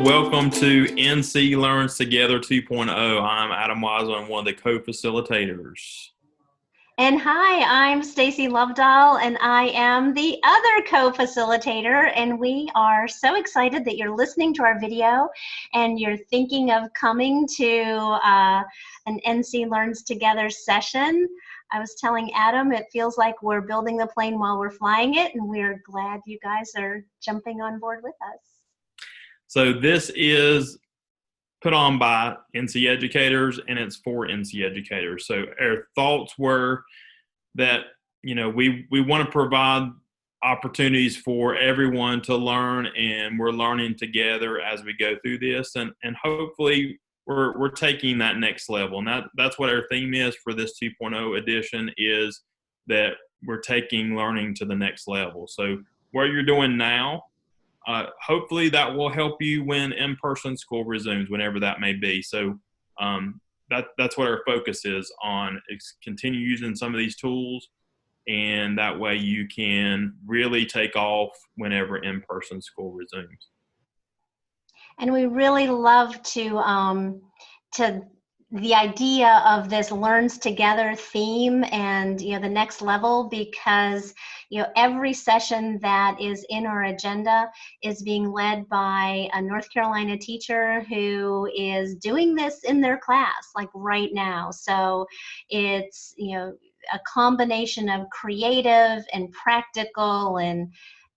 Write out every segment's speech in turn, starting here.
welcome to NC Learns Together 2.0. I'm Adam Weisel and one of the co-facilitators. And hi, I'm Stacy Lovedahl, and I am the other co-facilitator, and we are so excited that you're listening to our video and you're thinking of coming to an NC Learns Together session. I was telling Adam, it feels like we're building the plane while we're flying it, and we're glad you guys are jumping on board with us. So this is put on by NC educators, and it's for NC educators. So our thoughts were that, we want to provide opportunities for everyone to learn, and we're learning together as we go through this, and hopefully we're taking that next level. And that's what our theme is for this 2.0 edition, is that we're taking learning to the next level. So what you're doing now, hopefully that will help you when in-person school resumes, whenever that may be. So that's what our focus is on, is continue using some of these tools, and that way you can really take off whenever in-person school resumes. And we really love to the idea of this Learns Together theme and the next level, because every session that is in our agenda is being led by a North Carolina teacher who is doing this in their class, like right now. So it's a combination of creative and practical, and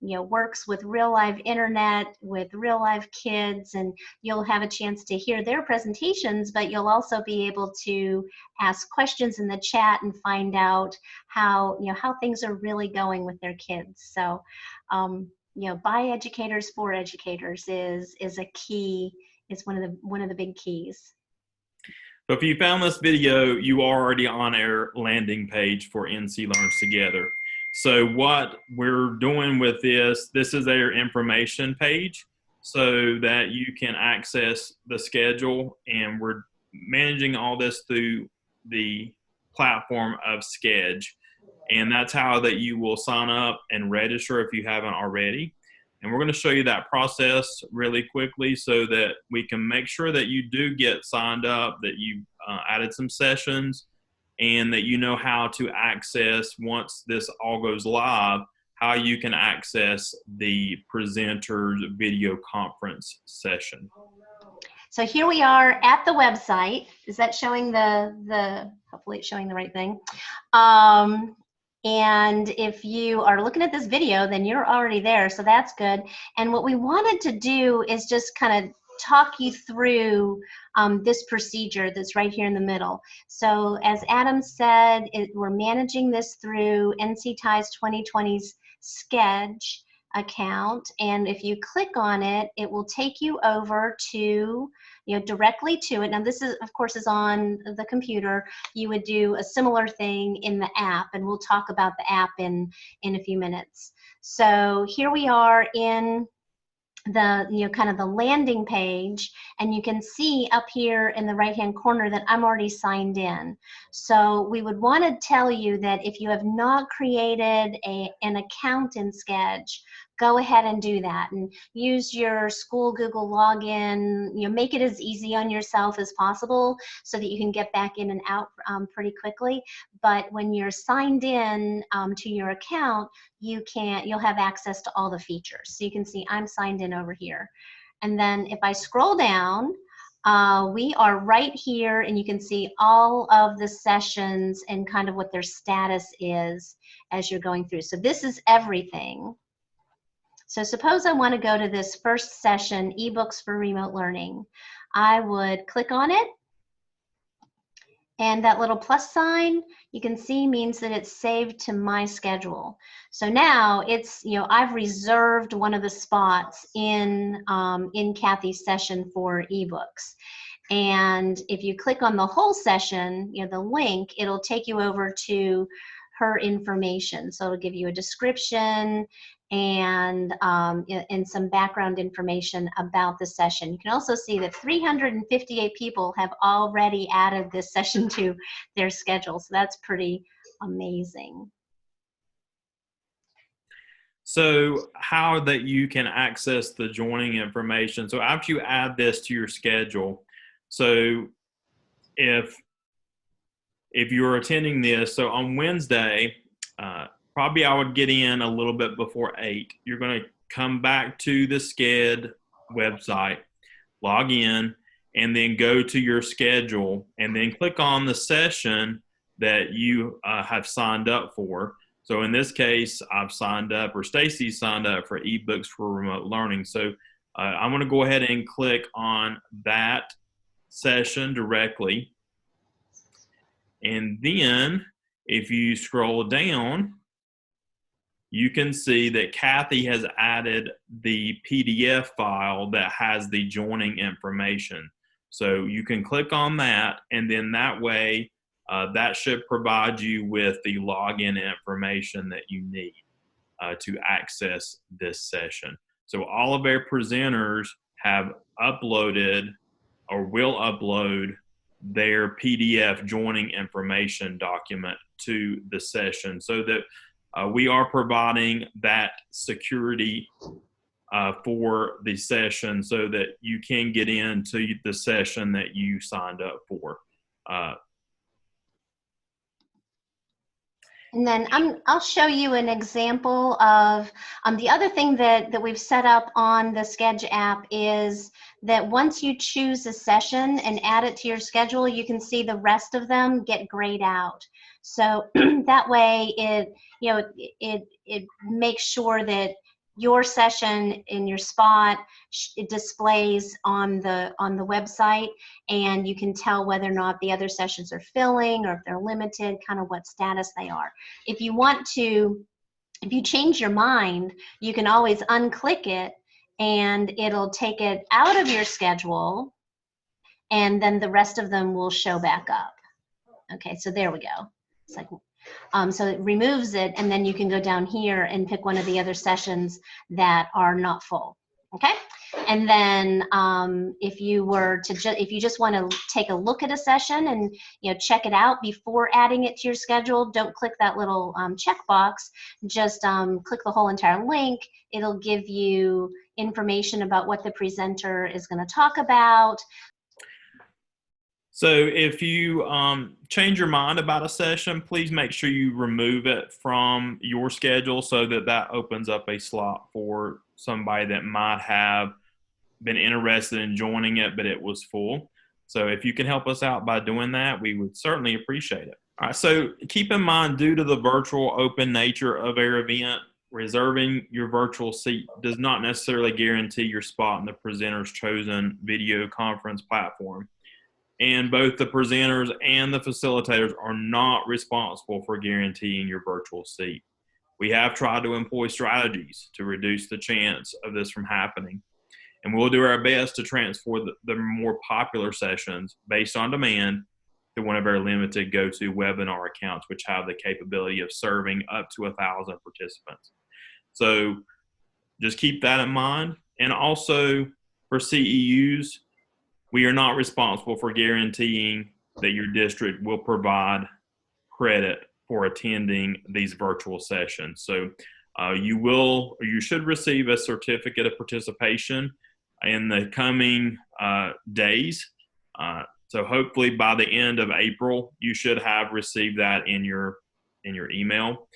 works with real live internet, with real live kids, and you'll have a chance to hear their presentations, but you'll also be able to ask questions in the chat and find out how things are really going with their kids. So by educators for educators is a key. It's one of the big keys. So if you found this video, you are already on our landing page for NC Learns Together. So what we're doing with this is our information page, so that you can access the schedule, and we're managing all this through the platform of Sketch. And that's how that you will sign up and register if you haven't already. And we're going to show you that process really quickly, so that we can make sure that you do get signed up, that you added some sessions, and that you know how to access, once this all goes live, how you can access the presenter's video conference session. So here we are at the website. Is that showing hopefully it's showing the right thing. And if you are looking at this video, then you're already there, so that's good. And what we wanted to do is just kind of talk you through this procedure that's right here in the middle. So as Adam said, we're managing this through NC Ties 2020's Sketch account, and if you click on it, it will take you over to directly to it. Now this is, of course, is on the computer. You would do a similar thing in the app, and we'll talk about the app in a few minutes. So here we are in the kind of the landing page, and you can see up here in the right hand corner that I'm already signed in. So we would want to tell you that if you have not created an account in Sketch, go ahead and do that, and use your school Google login. Make it as easy on yourself as possible so that you can get back in and out pretty quickly. But when you're signed in to your account, you'll have access to all the features. So you can see I'm signed in over here. And then if I scroll down, we are right here, and you can see all of the sessions and kind of what their status is as you're going through. So this is everything. So suppose I want to go to this first session, eBooks for Remote Learning. I would click on it, and that little plus sign, you can see, means that it's saved to my schedule. So now it's, I've reserved one of the spots in Kathy's session for eBooks. And if you click on the whole session, the link, it'll take you over to her information. So it'll give you a description and some background information about the session. You can also see that 358 people have already added this session to their schedule, so that's pretty amazing. So how that you can access the joining information. So after you add this to your schedule, so if you're attending this, so on Wednesday, probably I would get in a little bit before 8. You're going to come back to the Sched website, log in, and then go to your schedule, and then click on the session that you have signed up for. So in this case, I've signed up, or Stacy signed up for eBooks for remote learning. So I'm going to go ahead and click on that session directly. And then if you scroll down, you can see that Kathy has added the PDF file that has the joining information. So you can click on that, and then that way, that should provide you with the login information that you need to access this session. So all of our presenters have uploaded or will upload their PDF joining information document to the session, so that we are providing that security for the session, so that you can get into the session that you signed up for. And then I'll show you an example of the other thing that we've set up on the Sched app is that once you choose a session and add it to your schedule, you can see the rest of them get grayed out. So that way it makes sure that your session in your spot, it displays on the website, and you can tell whether or not the other sessions are filling, or if they're limited, kind of what status they are. If you change your mind, you can always unclick it and it'll take it out of your schedule, and then the rest of them will show back up. Okay, so there we go. It's like, so it removes it, and then you can go down here and pick one of the other sessions that are not full. Okay, and then if you just want to take a look at a session and check it out before adding it to your schedule, don't click that little checkbox. Just click the whole entire link. It'll give you information about what the presenter is going to talk about. So if you change your mind about a session, please make sure you remove it from your schedule, so that that opens up a slot for somebody that might have been interested in joining it, but it was full. So if you can help us out by doing that, we would certainly appreciate it. All right, so keep in mind, due to the virtual open nature of our event, reserving your virtual seat does not necessarily guarantee your spot in the presenter's chosen video conference platform. And both the presenters and the facilitators are not responsible for guaranteeing your virtual seat. We have tried to employ strategies to reduce the chance of this from happening, and we'll do our best to transfer the more popular sessions based on demand to one of our limited go-to webinar accounts, which have the capability of serving up to 1,000 participants. So just keep that in mind. And also for CEUs, we are not responsible for guaranteeing that your district will provide credit for attending these virtual sessions. So you should receive a certificate of participation in the coming days. So hopefully by the end of April, you should have received that in your email.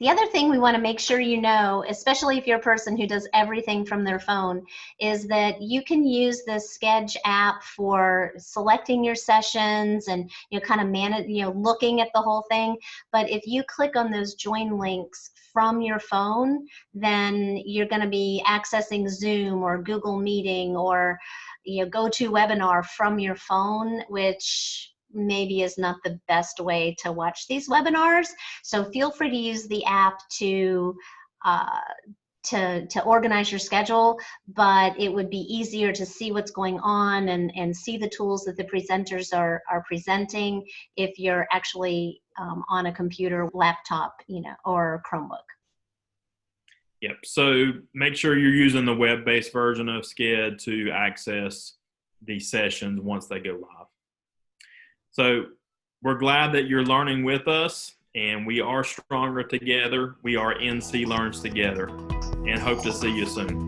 The other thing we want to make sure you know, especially if you're a person who does everything from their phone, is that you can use the Sched app for selecting your sessions and kind of looking at the whole thing. But if you click on those join links from your phone, then you're going to be accessing Zoom or Google Meeting or GoToWebinar from your phone, which maybe is not the best way to watch these webinars. So feel free to use the app to organize your schedule, but it would be easier to see what's going on and see the tools that the presenters are presenting if you're actually on a computer, laptop, or Chromebook. Yep. So make sure you're using the web-based version of Sched to access these sessions once they go live. So we're glad that you're learning with us, And we are stronger together. We are NC Learns Together, and hope to see you soon.